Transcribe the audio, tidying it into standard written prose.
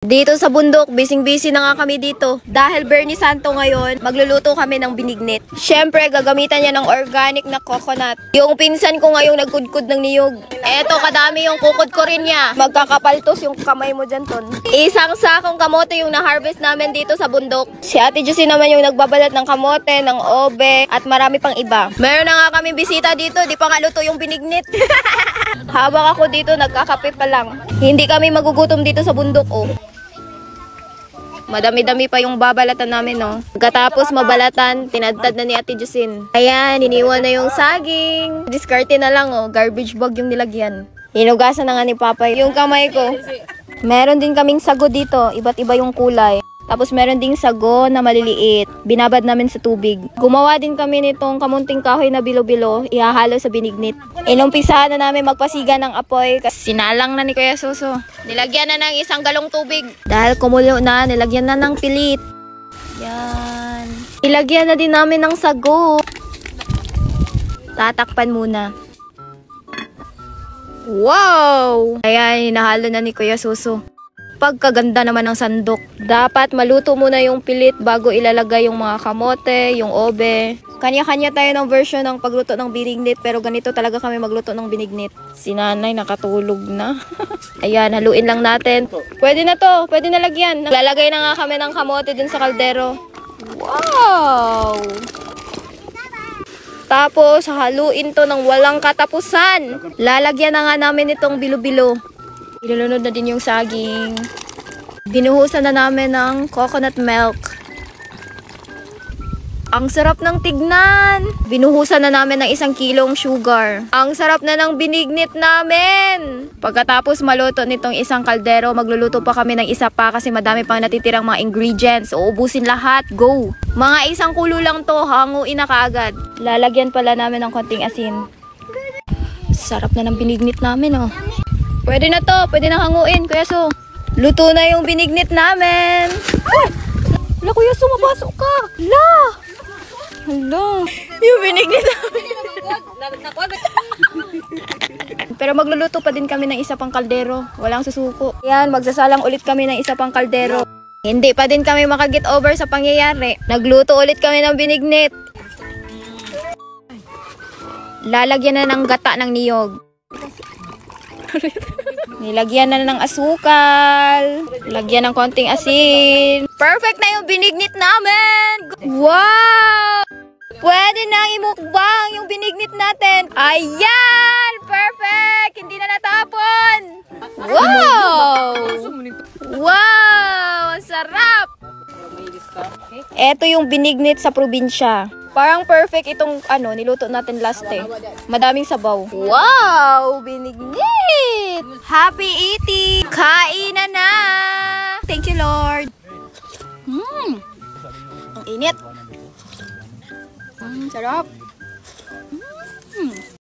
Dito sa bundok, bising-busy na nga kami dito. Dahil Bernie Santo ngayon, magluluto kami ng binignit. Siyempre, gagamitan niya ng organic na coconut. Yung pinsan ko ngayong nagkudkod ng niyog. Eto, kadami yung kukod ko rin niya. Magkakapaltos yung kamay mo dyan, Ton. Isang sakong kamote yung na-harvest namin dito sa bundok. Si Ate Josie naman yung nagbabalat ng kamote, ng obe, at marami pang iba. Meron na nga kami bisita dito, di pa nga luto yung binignit. Habang ako dito, nagkakape pa lang. Hindi kami magugutom dito sa bundok, oh. Madami-dami pa yung babalatan namin, no. Pagkatapos mabalatan, tinadtad na ni Ate Josin. Ayan, iniwan na yung saging. Diskarte na lang, oh. Garbage bag yung nilagyan. Hinugasan na nga ni Papa yung kamay ko. Meron din kaming sago dito. Iba't iba yung kulay. Tapos meron ding sago na maliliit. Binabad namin sa tubig. Gumawa din kami nitong kamunting kahoy na bilo-bilo. Ihahalo sa binignit. Inumpisahan na namin magpasiga ng apoy. Kasi sinalang na ni Kuya Suso. Nilagyan na ng isang galong tubig. Dahil kumulo na, nilagyan na ng pilit. Yan. Ilagyan na din namin ng sago. Tatakpan muna. Wow! Ayan, hinahalo na ni Kuya Suso. Pagkaganda naman ng sandok. Dapat maluto muna yung pilit bago ilalagay yung mga kamote, yung obe. Kanya-kanya tayo ng version ng pagluto ng binignit, pero ganito talaga kami magluto ng binignit. Si nanay nakatulog na. Ayan, haluin lang natin. Pwede na to, pwede na lagyan. Lalagay na nga kami ng kamote dun sa kaldero. Wow! Tapos, haluin to ng walang katapusan. Lalagyan na nga namin itong bilo-bilo. Ilunod na din yung saging. Binuhusan na namin ng coconut milk. Ang sarap ng tignan. Binuhusan na namin ng 1 kilong sugar. Ang sarap na ng binignit namin. Pagkatapos maluto nitong isang kaldero, magluluto pa kami ng isa pa kasi madami pang natitirang mga ingredients. Uubusin lahat. Go! Mga 1 kulo lang to, hanguin na kaagad. Lalagyan pala namin ng konting asin. Sarap na ng binignit namin, oh. Pwede na to, pwede na hanguin, Kuya Su. Luto na yung binignit namin. Hala, Kuya Su, mapasok ka. Hala, yung binignit namin. Pero magluluto pa din kami ng isa pang kaldero. Walang susuko. Yan, magsasalang ulit kami ng isa pang kaldero. Hindi pa din kami makaget over sa pangyayari. Nagluto ulit kami ng binignit. Lalagyan na ng gata ng niyog. Nilagyan na ng asukal. Lagyan ng konting asin. Perfect na yung binignit namin! Wow! Pwede na imukbang yung binignit natin. Ayan! Perfect! Hindi na natapon! Wow! Wow! Ang sarap! Ito yung binignit sa probinsya. Parang perfect itong niluto natin last eh. Madaming sabaw. Wow! Binignit! Happy eating! Kain na! Thank you, Lord! Ang init! Sarap!